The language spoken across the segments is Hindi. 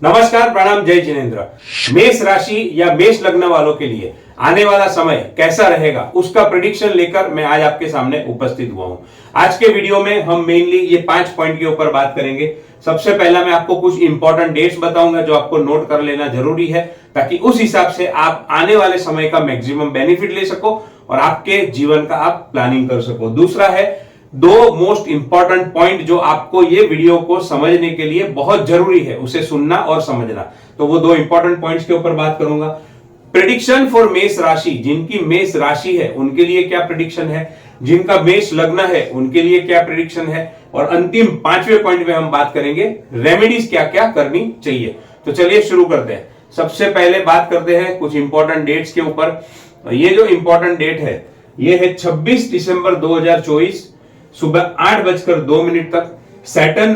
नमस्कार, प्रणाम, जय जिनेन्द्र। मेष राशि या मेष लग्न वालों के लिए आने वाला समय कैसा रहेगा उसका प्रेडिक्शन लेकर मैं आज आपके सामने उपस्थित हुआ हूं। आज के वीडियो में हम मेनली ये 5 पॉइंट के ऊपर बात करेंगे। सबसे पहला मैं आपको कुछ इंपॉर्टेंट डेट्स बताऊंगा जो आपको नोट कर लेना जरूरी है, ताकि उस हिसाब से आप आने वाले समय का मैक्सिमम बेनिफिट ले सको और आपके जीवन का आप प्लानिंग कर सको। दूसरा है दो मोस्ट इंपॉर्टेंट पॉइंट जो आपको ये वीडियो को समझने के लिए बहुत जरूरी है, उसे सुनना और समझना। तो वो दो इंपॉर्टेंट पॉइंट्स के ऊपर बात करूंगा। प्रेडिक्शन फॉर मेष राशि, जिनकी मेष राशि है उनके लिए क्या प्रेडिक्शन है, जिनका मेष लग्न है उनके लिए क्या प्रेडिक्शन है, और अंतिम 5वें पॉइंट में हम बात करेंगे रेमेडीज क्या क्या करनी चाहिए। तो चलिए शुरू करते हैं। सबसे पहले बात करते हैं कुछ इंपॉर्टेंट डेट्स के ऊपर। ये जो इंपॉर्टेंट डेट है ये है 26 दिसंबर 2024 सुबह 8:02 तक सैटर्न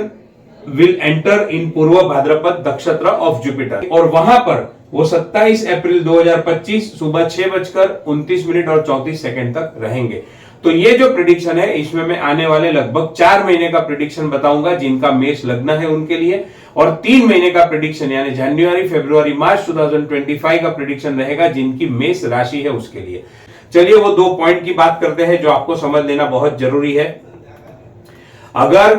विल एंटर इन पूर्व भाद्रपद नक्षत्र ऑफ जुपिटर, और वहां पर वो 27 अप्रैल 2025 सुबह 6:29 तक रहेंगे। तो ये जो प्रेडिक्शन है इसमें मैं आने वाले लगभग 4 महीने का प्रेडिक्शन बताऊंगा जिनका मेष लग्न है उनके लिए, और 3 महीने का प्रेडिक्शन यानी जनवरी, फरवरी, मार्च 2025 का प्रेडिक्शन रहेगा जिनकी मेष राशि है उसके लिए। चलिए वो दो पॉइंट की बात करते हैं जो आपको समझ लेना बहुत जरूरी है। अगर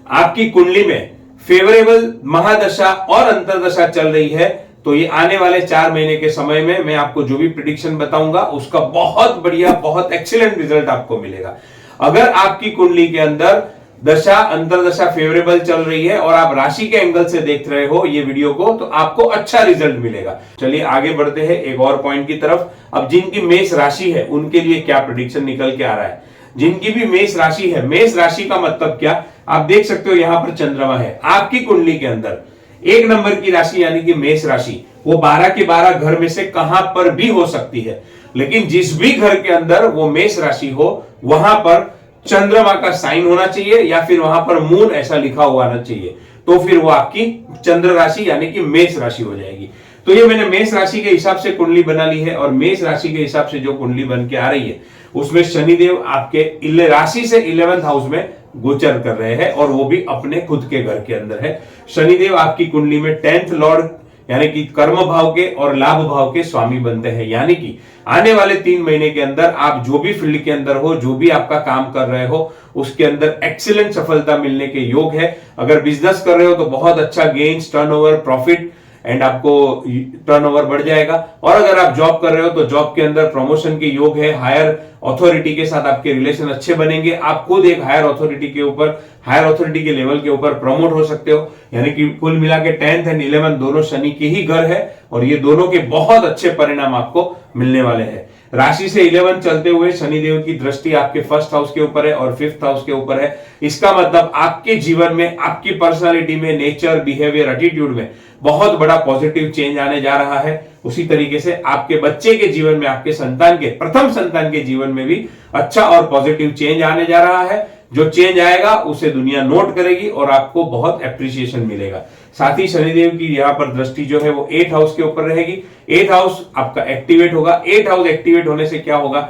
आपकी कुंडली में फेवरेबल महादशा और अंतरदशा चल रही है तो ये आने वाले 4 महीने के समय में मैं आपको जो भी प्रेडिक्शन बताऊंगा उसका बहुत बढ़िया, बहुत एक्सीलेंट रिजल्ट आपको मिलेगा। अगर आपकी कुंडली के अंदर दशा अंतरदशा फेवरेबल चल रही है और आप राशि के एंगल से देख रहे हो ये वीडियो को, तो आपको अच्छा रिजल्ट मिलेगा। चलिए आगे बढ़ते हैं एक और पॉइंट की तरफ। अब जिनकी मेष राशि है उनके लिए क्या प्रेडिक्शन निकल के आ रहा है। जिनकी भी मेष राशि है, मेष राशि का मतलब क्या, आप देख सकते हो यहां पर चंद्रमा है आपकी कुंडली के अंदर। 1 नंबर की राशि यानी कि मेष राशि वो 12 के 12 घर में से कहां पर भी हो सकती है, लेकिन जिस भी घर के अंदर वो मेष राशि हो वहां पर चंद्रमा का साइन होना चाहिए या फिर वहां पर मून ऐसा लिखा हुआ आना चाहिए, तो फिर वो आपकी चंद्र राशि यानी कि मेष राशि हो जाएगी। तो ये मैंने मेष राशि के हिसाब से कुंडली बना ली है, और मेष राशि के हिसाब से जो कुंडली बन के आ रही है उसमें शनिदेव आपके राशि से 11th हाउस में गोचर कर रहे हैं, और वो भी अपने खुद के घर के अंदर है। शनिदेव आपकी कुंडली में 10th लॉर्ड यानी कि कर्म भाव के और लाभ भाव के स्वामी बनते हैं, यानी कि आने वाले 3 महीने के अंदर आप जो भी फील्ड के अंदर हो, जो भी आपका काम कर रहे हो उसके अंदर एक्सीलेंट सफलता मिलने के योग है। अगर बिजनेस कर रहे हो तो बहुत अच्छा गेन्स, टर्नओवर, प्रॉफिट एंड आपको टर्नओवर बढ़ जाएगा। और अगर आप जॉब कर रहे हो तो जॉब के अंदर प्रमोशन के योग है। हायर अथॉरिटी के साथ आपके रिलेशन अच्छे बनेंगे, आप खुद एक हायर अथॉरिटी के ऊपर, हायर अथॉरिटी के लेवल के ऊपर प्रमोट हो सकते हो। यानी कि कुल मिला के 10th एंड 11th दोनों शनि के ही घर है, और ये दोनों के बहुत अच्छे परिणाम आपको मिलने वाले हैं। राशि से 11 चलते हुए शनिदेव की दृष्टि आपके 1st हाउस के ऊपर है और 5th हाउस के ऊपर है। इसका मतलब आपके जीवन में, आपकी पर्सनालिटी में, नेचर, बिहेवियर, एटीट्यूड में बहुत बड़ा पॉजिटिव चेंज आने जा रहा है। उसी तरीके से आपके बच्चे के जीवन में, आपके संतान के, प्रथम संतान के जीवन में भी अच्छा और पॉजिटिव चेंज आने जा रहा है। जो चेंज आएगा उसे दुनिया नोट करेगी और आपको बहुत एप्रिसिएशन मिलेगा। साथ ही शनिदेव की यहाँ पर दृष्टि जो है वो 8th हाउस के ऊपर रहेगी। 8th हाउस आपका एक्टिवेट होगा। 8th हाउस एक्टिवेट होने से क्या होगा,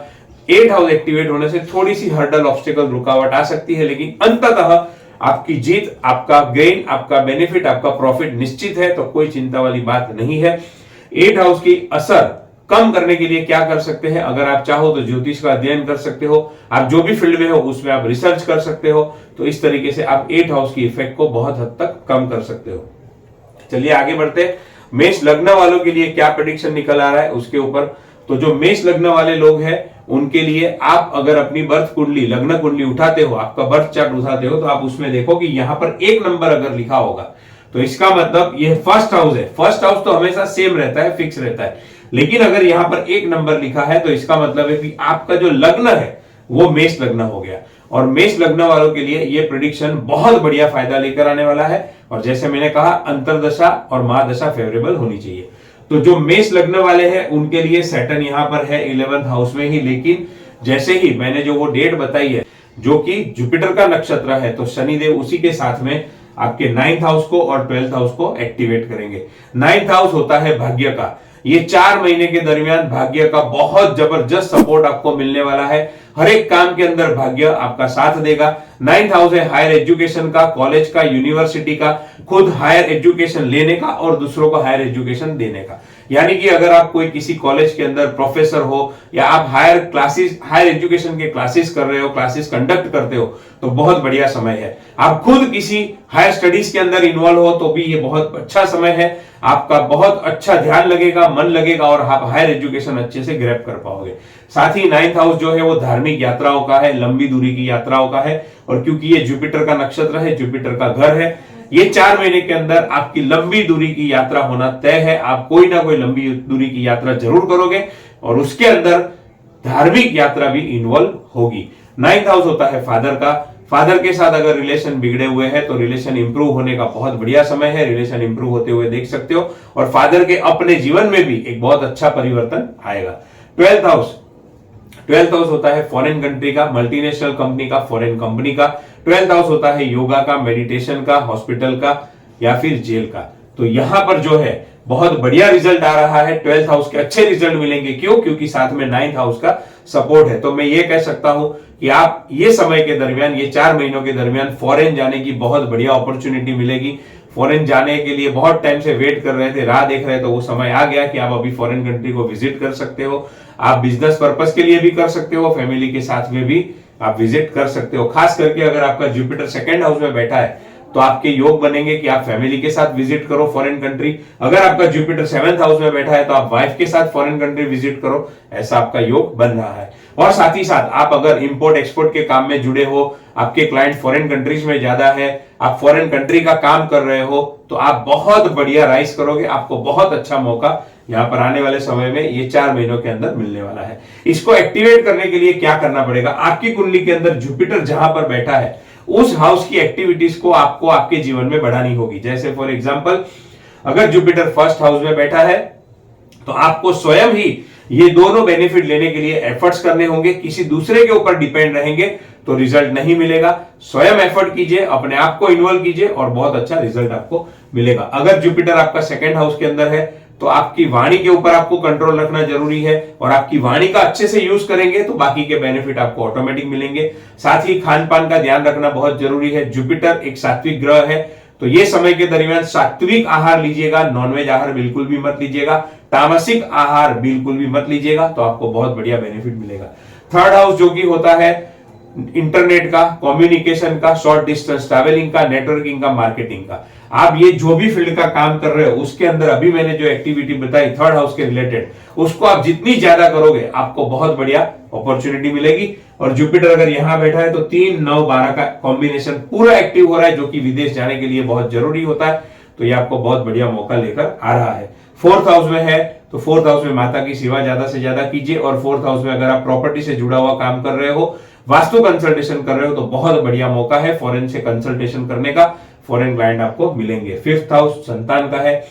8th हाउस एक्टिवेट होने से थोड़ी सी हर्डल, ऑब्स्टेकल, रुकावट आ सकती है, लेकिन अंततः आपकी जीत, आपका गेन, आपका बेनिफिट, आपका प्रॉफिट निश्चित है, तो कोई चिंता वाली बात नहीं है। 8th हाउस की असर कम करने के लिए क्या कर सकते हैं, अगर आप चाहो तो ज्योतिष का अध्ययन कर सकते हो। आप जो भी फील्ड में हो उसमें आप रिसर्च कर सकते हो। तो इस तरीके से आप 8th हाउस की इफेक्ट को बहुत हद तक कम कर सकते हो। चलिए आगे बढ़ते हैं। मेष लग्न वालों के लिए क्या प्रेडिक्शन निकल आ रहा है उसके ऊपर। तो जो मेष लग्न वाले लोग हैं उनके लिए, आप अगर अपनी बर्थ कुंडली, लग्न कुंडली उठाते हो, आपका बर्थ चार्ट उठाते हो, तो आप उसमें देखो कि यहां पर 1 नंबर अगर लिखा होगा तो इसका मतलब ये 1st हाउस है। 1st हाउस तो हमेशा सेम रहता है, फिक्स रहता है, लेकिन अगर यहां पर 1 नंबर लिखा है तो इसका मतलब है कि आपका जो लग्न है वो मेष लग्न हो गया। और मेष लग्न वालों के लिए ये प्रेडिक्शन बहुत बढ़िया फायदा लेकर आने वाला है, और जैसे मैंने कहा अंतरदशा और महादशा फेवरेबल होनी चाहिए। तो जो मेष लग्न वाले हैं उनके लिए सैटर्न यहां पर है 11th हाउस में ही, लेकिन जैसे ही मैंने जो वो डेट बताई है जो कि जुपिटर का नक्षत्र है, तो शनिदेव उसी के साथ में आपके 9th हाउस को और 12th हाउस को एक्टिवेट करेंगे। 9th हाउस होता है भाग्य का। ये 4 महीने के दरमियान भाग्य का बहुत जबरदस्त सपोर्ट आपको मिलने वाला है। हर एक काम के अंदर भाग्य आपका साथ देगा। 9th हाउस है हायर एजुकेशन का, कॉलेज का, यूनिवर्सिटी का, खुद हायर एजुकेशन लेने का और दूसरों को हायर एजुकेशन देने का। यानी कि अगर आप कोई किसी कॉलेज के अंदर प्रोफेसर हो या आप हायर एजुकेशन के क्लासेस कर रहे हो, क्लासेस कंडक्ट करते हो, तो बहुत बढ़िया समय है। आप खुद किसी हायर स्टडीज के अंदर इन्वॉल्व हो तो भी ये बहुत अच्छा समय है। आपका बहुत अच्छा ध्यान लगेगा, मन लगेगा और आप हायर एजुकेशन अच्छे से ग्रैब कर पाओगे। साथ ही 9th हाउस जो है वो धार्मिक यात्राओं का है, लंबी दूरी की यात्राओं का है, और क्योंकि ये जुपिटर का नक्षत्र है, जुपिटर का घर है, ये 4 महीने के अंदर आपकी लंबी दूरी की यात्रा होना तय है। आप कोई ना कोई लंबी दूरी की यात्रा जरूर करोगे और उसके अंदर धार्मिक यात्रा भी इन्वॉल्व होगी। 9th हाउस होता है फादर का। फादर के साथ अगर रिलेशन बिगड़े हुए हैं तो रिलेशन इंप्रूव होने का बहुत बढ़िया समय है। रिलेशन इंप्रूव होते हुए देख सकते हो और फादर के अपने जीवन में भी एक बहुत अच्छा परिवर्तन आएगा। 12th हाउस होता है फॉरेन कंट्री का, मल्टीनेशनल कंपनी का, फॉरेन कंपनी का। 12th हाउस होता है योगा का, मेडिटेशन का, हॉस्पिटल का या फिर जेल का। तो यहां पर जो है बहुत बढ़िया रिजल्ट आ रहा है। 12th हाउस के अच्छे रिजल्ट मिलेंगे। क्यों? क्योंकि साथ में 9th हाउस का सपोर्ट है। तो मैं ये कह सकता हूं कि आप ये समय के दरमियान, ये 4 महीनों के दरमियान फॉरेन जाने की बहुत बढ़िया अपॉर्चुनिटी मिलेगी। फॉरेन जाने के लिए बहुत टाइम से वेट कर रहे थे, राह देख रहे थे, तो वो समय आ गया कि आप अभी फॉरेन कंट्री को विजिट कर सकते हो। आप बिजनेस पर्पस के लिए भी कर सकते हो, फैमिली के साथ में भी आप विजिट कर सकते हो। खास करके अगर आपका जुपिटर 2nd हाउस में बैठा है तो आपके योग बनेंगे कि आप फैमिली के साथ विजिट करो फॉरेन कंट्री। अगर आपका जुपिटर 7th हाउस में बैठा है तो आप वाइफ के साथ फॉरेन कंट्री विजिट करो, ऐसा आपका योग बन रहा है। और साथ ही साथ आप अगर इंपोर्ट एक्सपोर्ट के काम में जुड़े हो, आपके क्लाइंट फॉरेन कंट्रीज में ज्यादा है, आप फॉरेन कंट्री का काम कर रहे हो, तो आप बहुत बढ़िया राइज करोगे। आपको बहुत अच्छा मौका यहां पर आने वाले समय में ये 4 महीनों के अंदर मिलने वाला है। इसको एक्टिवेट करने के लिए क्या करना पड़ेगा? आपकी कुंडली के अंदर जुपिटर जहां पर बैठा है उस हाउस की एक्टिविटीज को आपको आपके जीवन में बढ़ानी होगी। जैसे फॉर एग्जांपल अगर जुपिटर 1st हाउस में बैठा है तो आपको स्वयं ही ये दोनों बेनिफिट लेने के लिए एफर्ट्स करने होंगे। किसी दूसरे के ऊपर डिपेंड रहेंगे तो रिजल्ट नहीं मिलेगा। स्वयं एफर्ट कीजिए, अपने आप को इन्वॉल्व कीजिए और बहुत अच्छा रिजल्ट आपको मिलेगा। अगर जुपिटर आपका 2nd हाउस के अंदर है तो आपकी वाणी के ऊपर आपको कंट्रोल रखना जरूरी है, और आपकी वाणी का अच्छे से यूज करेंगे तो बाकी के बेनिफिट आपको ऑटोमेटिक मिलेंगे। साथ ही खान पान का ध्यान रखना बहुत जरूरी है। जुपिटर एक सात्विक ग्रह है, तो ये समय के दरमियान सात्विक आहार लीजिएगा, नॉनवेज आहार बिल्कुल भी मत लीजिएगा, तामसिक आहार बिल्कुल भी मत लीजिएगा, तो आपको बहुत बढ़िया बेनिफिट मिलेगा। 3rd हाउस जो कि होता है इंटरनेट का, कम्युनिकेशन का, शॉर्ट डिस्टेंस ट्रैवलिंग का, नेटवर्किंग का, मार्केटिंग का, आप ये जो भी फील्ड का काम कर रहे हो उसके अंदर अभी मैंने जो एक्टिविटी बताई 3rd हाउस के रिलेटेड, उसको आप जितनी ज्यादा करोगे आपको बहुत बढ़िया अपॉर्चुनिटी मिलेगी। और जुपिटर अगर यहां बैठा है तो 3, 9, 12 का कॉम्बिनेशन पूरा एक्टिव हो रहा है, जो कि विदेश जाने के लिए बहुत जरूरी होता है। तो ये आपको बहुत बढ़िया मौका लेकर आ रहा है। 4th हाउस में है तो 4th हाउस में माता की सेवा ज्यादा से ज्यादा कीजिए। और 4th हाउस में अगर आप प्रॉपर्टी से जुड़ा हुआ काम कर रहे हो, वास्तु कंसल्टेशन कर रहे हो, तो बहुत बढ़िया मौका है फॉरेन से कंसल्टेशन करने का। फॉरेन क्लाइंट आपको मिलेंगे। 5th हाउस संतान का है।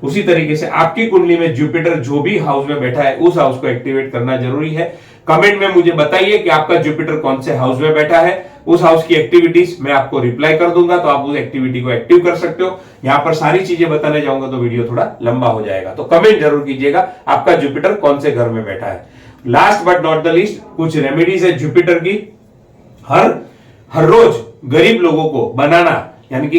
उसी तरीके से आपकी कुंडली में जुपिटर जो भी हाउस में बैठा है उस हाउस को एक्टिवेट करना जरूरी है। कमेंट में मुझे बताइए कि आपका जुपिटर कौन से हाउस में बैठा है, उस हाउस की एक्टिविटीज मैं आपको रिप्लाई कर दूंगा, तो आप उस एक्टिविटी को एक्टिव कर सकते हो। यहां पर सारी चीजें बताने जाऊंगा तो वीडियो थोड़ा लंबा हो जाएगा, तो कमेंट जरूर कीजिएगा आपका जुपिटर कौन से घर में बैठा है। Last but not the least, कुछ रेमेडीज है जुपिटर की। हर रोज गरीब लोगों को बनाना यानी कि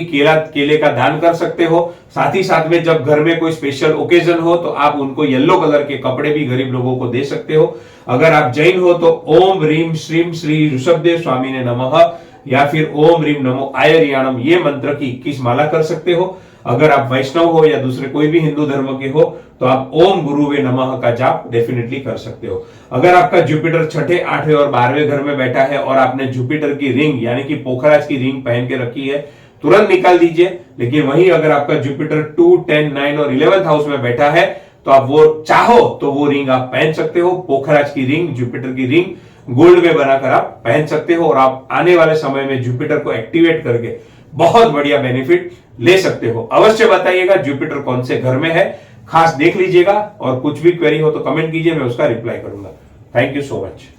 केले का दान कर सकते हो। साथ ही साथ में जब घर में कोई स्पेशल ओकेजन हो तो आप उनको येलो कलर के कपड़े भी गरीब लोगों को दे सकते हो। अगर आप जैन हो तो ओम ह्रीम श्रीम श्री ऋषभदेव स्वामी ने नमः या फिर ओम ह्रीम नमो आयरियाणम ये मंत्र की 21 माला कर सकते हो। अगर आप वैष्णव हो या दूसरे कोई भी हिंदू धर्म के हो तो आप ओम गुरुवे नमः का जाप डेफिनेटली कर सकते हो। अगर आपका जुपिटर 6ठे, 8वें और 12वें घर में बैठा है और आपने जुपिटर की रिंग यानी कि पोखराज की रिंग पहन के रखी है, तुरंत निकाल दीजिए। लेकिन वहीं अगर आपका जुपिटर 2, 10, 9 और 11th हाउस में बैठा है तो आप वो चाहो तो वो रिंग आप पहन सकते हो। पोखराज की रिंग, जुपिटर की रिंग गोल्ड में बनाकर आप पहन सकते हो और आप आने वाले समय में जुपिटर को एक्टिवेट करके बहुत बढ़िया बेनिफिट ले सकते हो। अवश्य बताइएगा जुपिटर कौन से घर में है, खास देख लीजिएगा और कुछ भी क्वेरी हो तो कमेंट कीजिए, मैं उसका रिप्लाई करूंगा। Thank you so much.